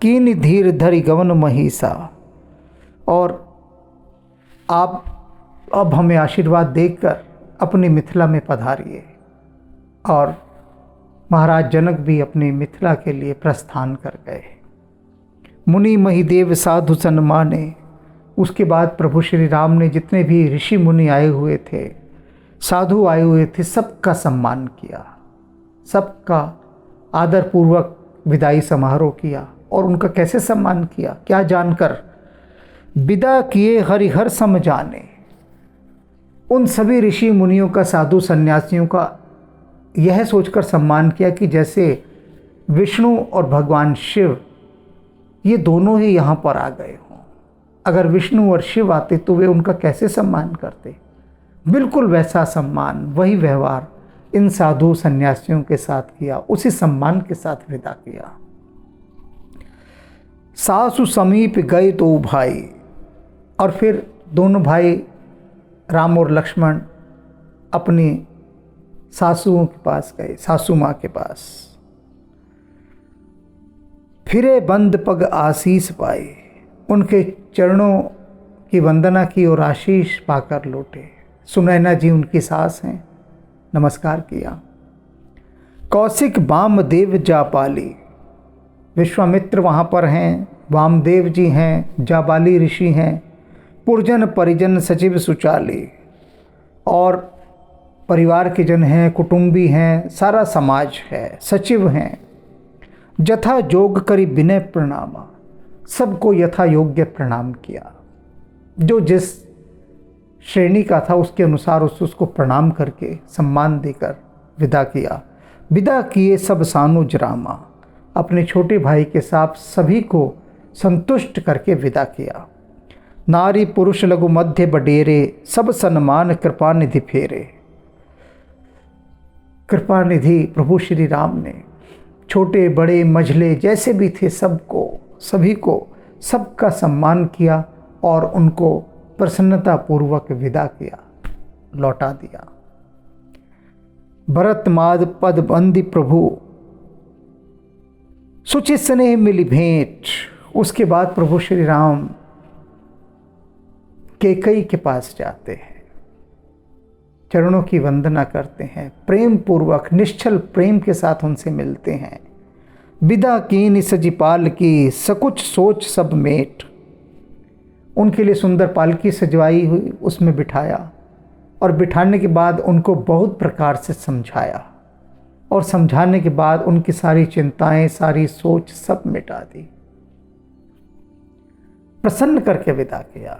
कीन धीर धरि गवन महिषा। और आप अब हमें आशीर्वाद देकर अपनी मिथिला में पधारिए। और महाराज जनक भी अपनी मिथिला के लिए प्रस्थान कर गए। मुनि महिदेव साधु सन्माने। उसके बाद प्रभु श्री राम ने जितने भी ऋषि मुनि आए हुए थे, साधु आए हुए थे, सबका सम्मान किया, सबका आदरपूर्वक विदाई समारोह किया। और उनका कैसे सम्मान किया, क्या जानकर? विदा किए हरिहर सम जाने। उन सभी ऋषि मुनियों का, साधु सन्यासियों का यह सोचकर सम्मान किया कि जैसे विष्णु और भगवान शिव, ये दोनों ही यहाँ पर आ गए हों। अगर विष्णु और शिव आते तो वे उनका कैसे सम्मान करते? बिल्कुल वैसा सम्मान, वही व्यवहार इन साधु सन्यासियों के साथ किया, उसी सम्मान के साथ विदा किया। सासु समीप गए तो भाई। और फिर दोनों भाई राम और लक्ष्मण अपनी सासुओं के पास गए, सासू माँ के पास। फिरे बंद पग आशीष पाए, उनके चरणों की वंदना की और आशीष पाकर लौटे। सुनैना जी उनकी सास हैं, नमस्कार किया। कौशिक वामदेव जापाली, विश्वामित्र वहाँ पर हैं, वामदेव जी हैं, जाबाली ऋषि हैं, पुरजन परिजन सचिव सुचाली। और परिवार के जन हैं, कुटुंबी हैं, सारा समाज है, सचिव हैं। जथा जोग करी विनय प्रणामा, सबको यथा योग्य प्रणाम किया। जो जिस श्रेणी का था उसके अनुसार उसको प्रणाम करके सम्मान देकर विदा किया। विदा किए सब सानुज रामा, अपने छोटे भाई के साथ सभी को संतुष्ट करके विदा किया। नारी पुरुष लघु मध्य बडेरे, सब सम्मान कृपा निधि फेरे। कृपा निधि प्रभु श्री राम ने छोटे बड़े मझले जैसे भी थे सबको, सभी को सबका सम्मान किया और उनको प्रसन्नता पूर्वक विदा किया, लौटा दिया। भरत माद पद बंदी प्रभु, सुचित स्नेह मिली भेंट। उसके बाद प्रभु श्री राम कैकेयी के पास जाते हैं, चरणों की वंदना करते हैं, प्रेम पूर्वक निश्चल प्रेम के साथ उनसे मिलते हैं। विदा कीन सजी पाल की, सकुच सोच सब मेट। उनके लिए सुंदर पालकी सजवाई हुई, उसमें बिठाया और बिठाने के बाद उनको बहुत प्रकार से समझाया और समझाने के बाद उनकी सारी चिंताएं, सारी सोच सब मिटा दी, प्रसन्न करके विदा किया।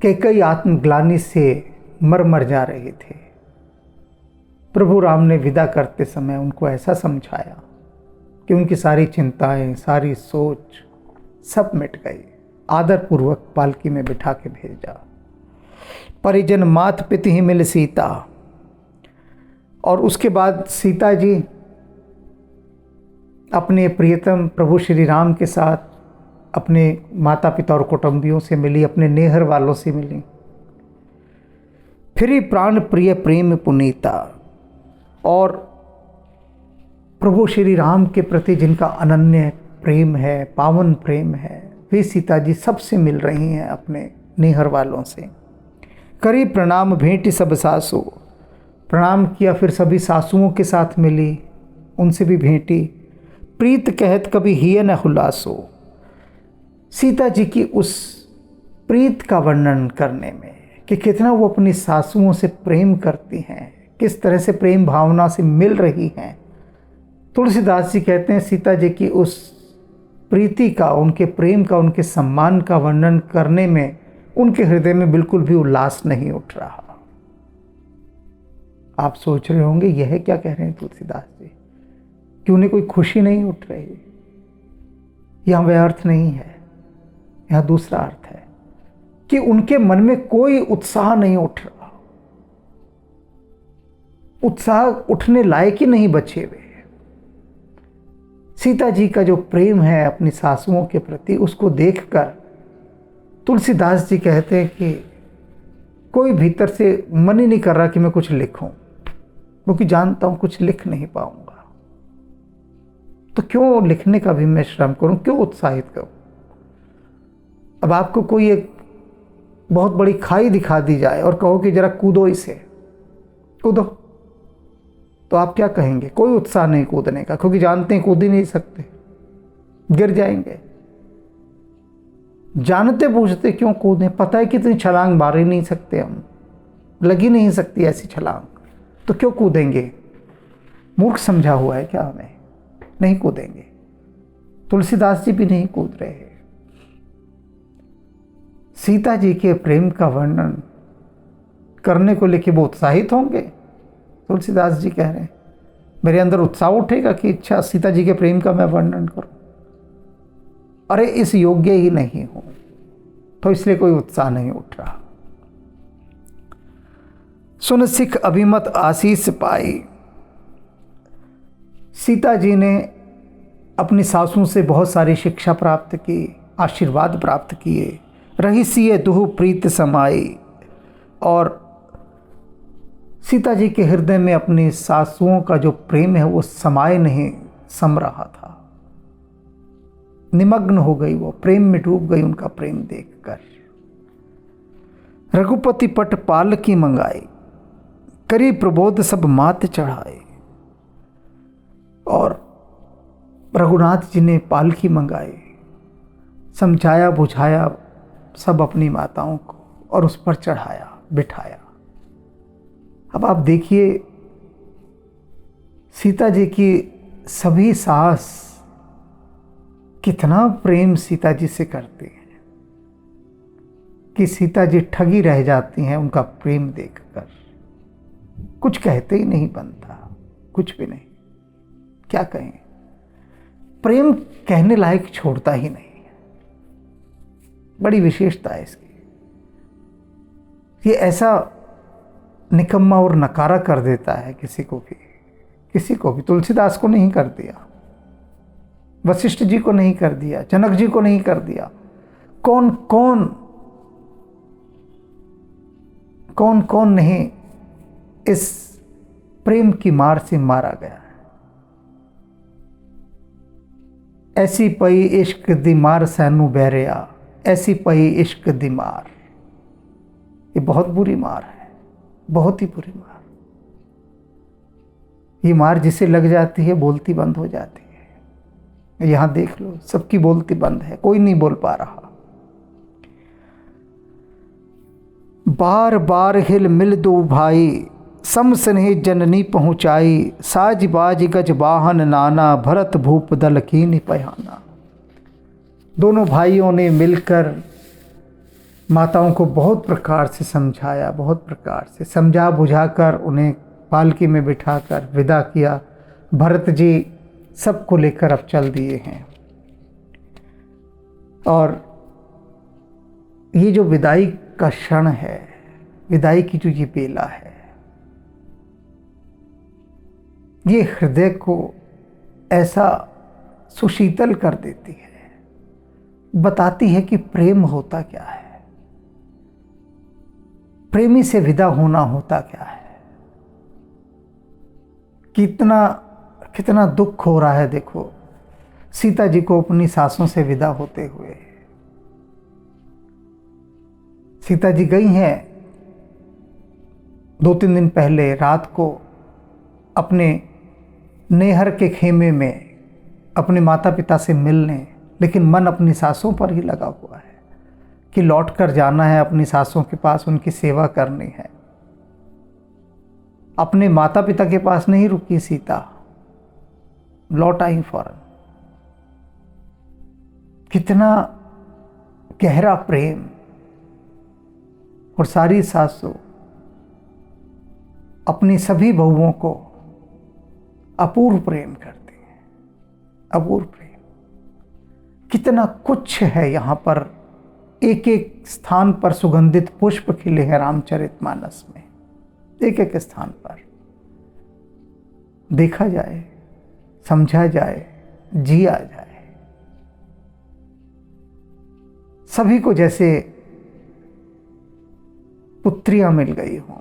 कैकेयी आत्मग्लानि से मर जा रहे थे। प्रभु राम ने विदा करते समय उनको ऐसा समझाया कि उनकी सारी चिंताएं, सारी सोच सब मिट गई। आदरपूर्वक पालकी में बिठा के भेजा। परिजन मात पिति ही मिल सीता, और उसके बाद सीता जी अपने प्रियतम प्रभु श्री राम के साथ अपने माता पिता और कुटुंबियों से मिली, अपने नेहर वालों से मिली। फिर प्राण प्रिय प्रेम पुनीता, और प्रभु श्री राम के प्रति जिनका अनन्य प्रेम है, पावन प्रेम है, वे सीता जी सबसे मिल रही हैं अपने नेहर वालों से। करी प्रणाम भेंट सब सासु, प्रणाम किया, फिर सभी सासुओं के साथ मिली, उनसे भी भेंटी। प्रीत कहत कभी हिय न हुलासो, सीता जी की उस प्रीत का वर्णन करने में कि कितना वो अपनी सासुओं से प्रेम करती हैं, किस तरह से प्रेम भावना से मिल रही हैं। तुलसीदास जी कहते हैं सीता जी की उस प्रीति का, उनके प्रेम का, उनके सम्मान का वर्णन करने में उनके हृदय में बिल्कुल भी उल्लास नहीं उठ रहा। आप सोच रहे होंगे यह क्या कह रहे हैं तुलसीदास जी, कि उन्हें कोई खुशी नहीं उठ रही। यहाँ वह अर्थ नहीं है, यहाँ दूसरा अर्थ है कि उनके मन में कोई उत्साह नहीं उठ रहा, उत्साह उठने लायक ही नहीं बचे हुए। सीता जी का जो प्रेम है अपनी सासुओं के प्रति, उसको देखकर तुलसीदास जी कहते हैं कि कोई भीतर से मन ही नहीं कर रहा कि मैं कुछ लिखूं, क्योंकि जानता हूं कुछ लिख नहीं पाऊंगा, तो क्यों लिखने का भी मैं श्रम करूं, क्यों उत्साहित करूं। अब आपको कोई एक बहुत बड़ी खाई दिखा दी जाए और कहो कि जरा कूदो इसे, कूदो, तो आप क्या कहेंगे? कोई उत्साह नहीं कूदने का, क्योंकि जानते हैं कूद ही नहीं सकते, गिर जाएंगे। जानते बूझते क्यों कूदें, पता है कि इतनी छलांग मार ही नहीं सकते हम, लगी नहीं सकती ऐसी छलांग, तो क्यों कूदेंगे? मूर्ख समझा हुआ है क्या हमें? नहीं कूदेंगे। तुलसीदास जी भी नहीं कूद रहे। सीता जी के प्रेम का वर्णन करने को लेके वो उत्साहित होंगे। तुलसीदास जी कह रहे हैं मेरे अंदर उत्साह उठेगा कि इच्छा सीता जी के प्रेम का मैं वर्णन करूं, अरे इस योग्य ही नहीं हूं, तो इसलिए कोई उत्साह नहीं उठ रहा। सुन सिख अभिमत आशीष पाई, सीता जी ने अपनी सासू से बहुत सारी शिक्षा प्राप्त की, आशीर्वाद प्राप्त किए। रही सिए दुहु प्रीत समाई, और सीता जी के हृदय में अपनी सासुओं का जो प्रेम है वो समाये नहीं, सम रहा था। निमग्न हो गई, वो प्रेम में डूब गई उनका प्रेम देखकर। रघुपति पट पालकी मंगाई, करी प्रबोध सब मात चढ़ाए, और रघुनाथ जी ने पालकी मंगाई, समझाया बुझाया सब अपनी माताओं को और उस पर चढ़ाया, बिठाया। अब आप देखिए सीता जी की सभी सास कितना प्रेम सीता जी से करते हैं कि सीता जी ठगी रह जाती हैं उनका प्रेम देखकर। कुछ कहते ही नहीं बनता, कुछ भी नहीं, क्या कहें। प्रेम कहने लायक छोड़ता ही नहीं है, बड़ी विशेषता है इसकी। ये ऐसा निकम्मा और नकारा कर देता है किसी को भी। तुलसीदास को नहीं कर दिया, वशिष्ठ जी को नहीं कर दिया, जनक जी को नहीं कर दिया, कौन नहीं इस प्रेम की मार से मारा गया है। ऐसी पई इश्क दी मार सैनू बैरिया, ऐसी पई इश्क दी मार। ये बहुत बुरी मार है, बहुत ही बुरी मार। ये मार जिसे लग जाती है बोलती बंद हो जाती है। यहां देख लो, सबकी बोलती बंद है, कोई नहीं बोल पा रहा। बार बार हिल मिल दो भाई, सम स्नेह जननी पहुँचाई। साज बाज गज वाहन नाना, भरत भूप दल कीन पहाना। दोनों भाइयों ने मिलकर माताओं को बहुत प्रकार से समझाया, बहुत प्रकार से समझा बुझाकर उन्हें पालकी में बिठाकर विदा किया। भरत जी सबको लेकर अब चल दिए हैं। और ये जो विदाई का क्षण है, विदाई की जो ये बेला है, ये हृदय को ऐसा सुशीतल कर देती है, बताती है कि प्रेम होता क्या है, प्रेमी से विदा होना होता क्या है। कितना दुख हो रहा है देखो सीता जी को अपनी सासों से विदा होते हुए। सीता जी गई हैं 2-3 दिन पहले रात को अपने नेहर के खेमे में अपने माता पिता से मिलने, लेकिन मन अपनी सासों पर ही लगा हुआ है कि लौट कर जाना है अपनी सासों के पास, उनकी सेवा करनी है। अपने माता पिता के पास नहीं रुकी सीता, लौट आई फौरन। कितना गहरा प्रेम। और सारी सासू अपनी सभी बहुओं को अपूर्व प्रेम करती हैं, अपूर्व प्रेम। कितना कुछ है यहाँ पर, एक एक स्थान पर सुगंधित पुष्प खिले हैं रामचरितमानस में, एक एक स्थान पर। देखा जाए, समझा जाए, जिया जाए। सभी को जैसे पुत्रियां मिल गई हों,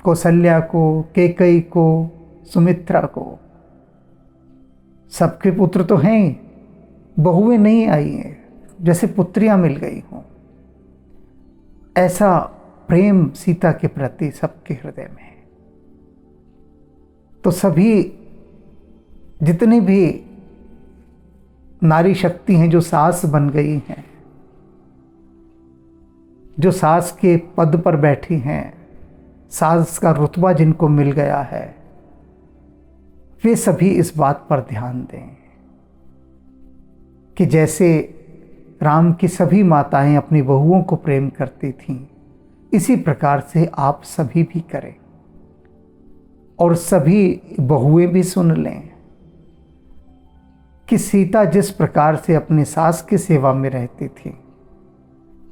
कौशल्या को, कैकेयी को, सुमित्रा को। सबके पुत्र तो हैं, बहुएं नहीं आई हैं, जैसे पुत्रियां मिल गई हों। ऐसा प्रेम सीता के प्रति सबके हृदय में है। तो सभी जितनी भी नारी शक्ति हैं जो सास बन गई हैं, जो सास के पद पर बैठी हैं, सास का रुतबा जिनको मिल गया है, वे सभी इस बात पर ध्यान दें कि जैसे राम की सभी माताएं अपनी बहुओं को प्रेम करती थीं, इसी प्रकार से आप सभी भी करें। और सभी बहुएं भी सुन लें कि सीता जिस प्रकार से अपनी सास की सेवा में रहती थी,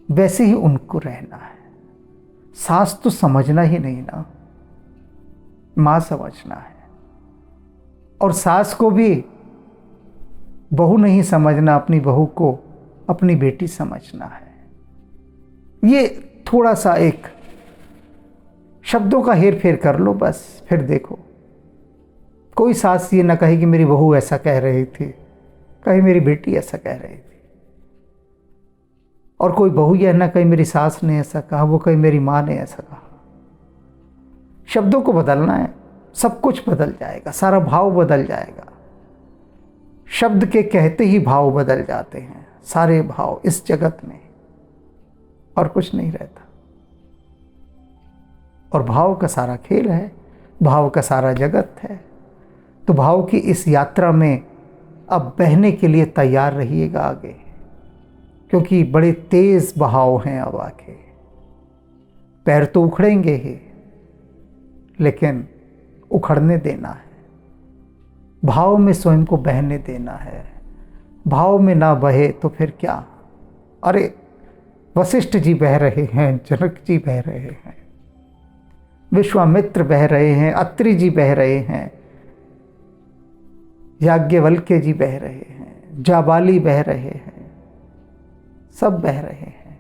वैसे ही उनको रहना है। सास तो समझना ही नहीं ना, माँ समझना है। और सास को भी बहू नहीं समझना, अपनी बहू को अपनी बेटी समझना है। ये थोड़ा सा एक शब्दों का हेर फेर कर लो बस, फिर देखो कोई सास ये ना कहे कि मेरी बहू ऐसा कह रही थी, कहे मेरी बेटी ऐसा कह रही थी। और कोई बहू यह ना कहे मेरी सास ने ऐसा कहा, वो कहे मेरी माँ ने ऐसा कहा। शब्दों को बदलना है, सब कुछ बदल जाएगा, सारा भाव बदल जाएगा। शब्द के कहते ही भाव बदल जाते हैं, सारे भाव इस जगत में, और कुछ नहीं रहता। और भाव का सारा खेल है, भाव का सारा जगत है। तो भाव की इस यात्रा में अब बहने के लिए तैयार रहिएगा आगे, क्योंकि बड़े तेज बहाव हैं अब आगे। पैर तो उखड़ेंगे ही, लेकिन उखड़ने देना है, भाव में स्वयं को बहने देना है। भाव में ना बहे तो फिर क्या। अरे वशिष्ठ जी बह रहे हैं, जनक जी बह रहे हैं, विश्वामित्र बह रहे हैं, अत्रि जी बह रहे हैं, याज्ञवल्क्य जी बह रहे हैं, जाबाली बह रहे हैं, सब बह रहे हैं,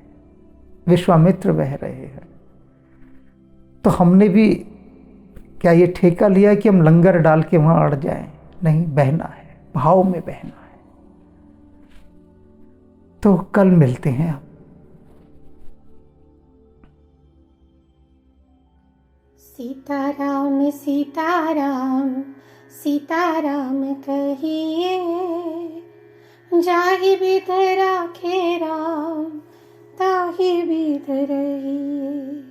विश्वामित्र बह रहे हैं। तो हमने भी क्या ये ठेका लिया कि हम लंगर डाल के वहां अड़ जाएं? नहीं, बहना है, भाव में बहना है। तो कल मिलते हैं अब।
सीताराम सीताराम सीताराम कहिए, जाहि विध राखे राम ताहि विध रहिए।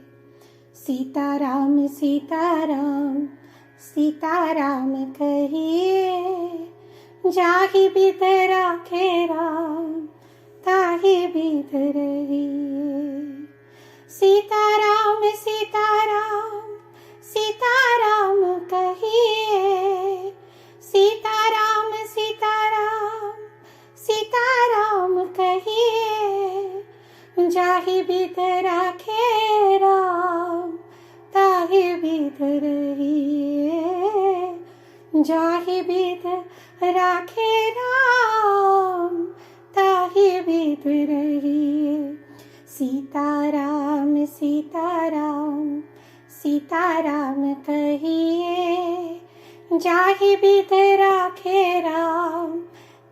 सीताराम सीताराम सीताराम कहिए, जाहि विध राखे राम ताहि विध रहिए। सीताराम सीताराम सीताराम कहिए, सीताराम सीताराम सीताराम कहिए, जाहि विध राखे राम ताहि विध रहिए। जाहि विध राखे राम ताहि विध रहिए। सीताराम सीताराम सीताराम कहिए, जाहि विध राखे राम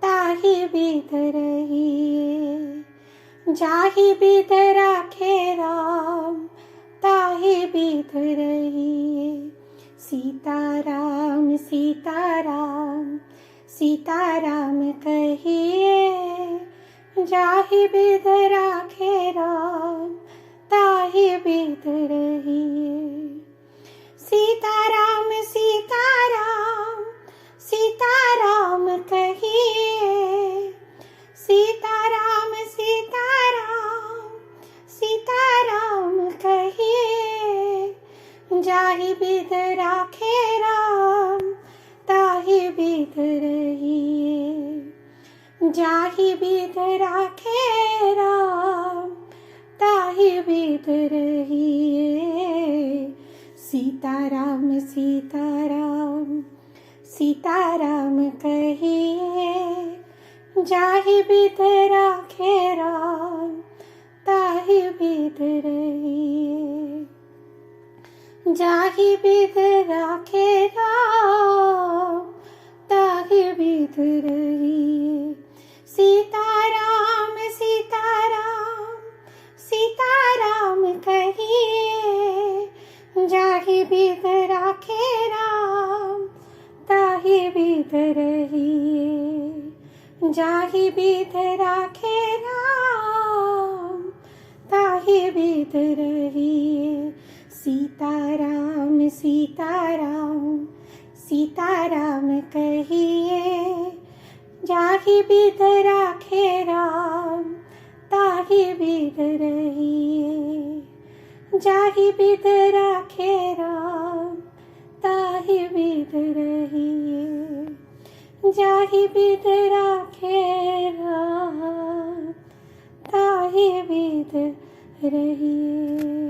ताहि विध रहिए। जाहि विध राखे राम ताहि विध रहिए। सीताराम सीताराम सीताराम कहिए, जाहि विध राखे राम ताहि विध रहिए। सीताराम सीताराम सीताराम कहिए, सीताराम सीताराम सीताराम कहिए, जाहि विध राखे राम ताहि विध रहिए। जाहि विध राखे राम ताहि विध रहिए। सीताराम सीताराम सीताराम कहिए, जाहि विध राखे राम ताहि विध रहिए। जाहि विध राखे राम ताहि विध रहिए। सीताराम सीताराम सीताराम कहिए, जाहि विध राखे राम ताहि विध रहिए। जाहि विध राखे राम ताहि विध रहिए। सीताराम सीताराम सीताराम कहिए, जाहि विध राखे राम ताहि विध रहिए। जाहि विध राखे राम ताहि विध रहिए। जाहि विध राखे राम ताहि विध रहिए।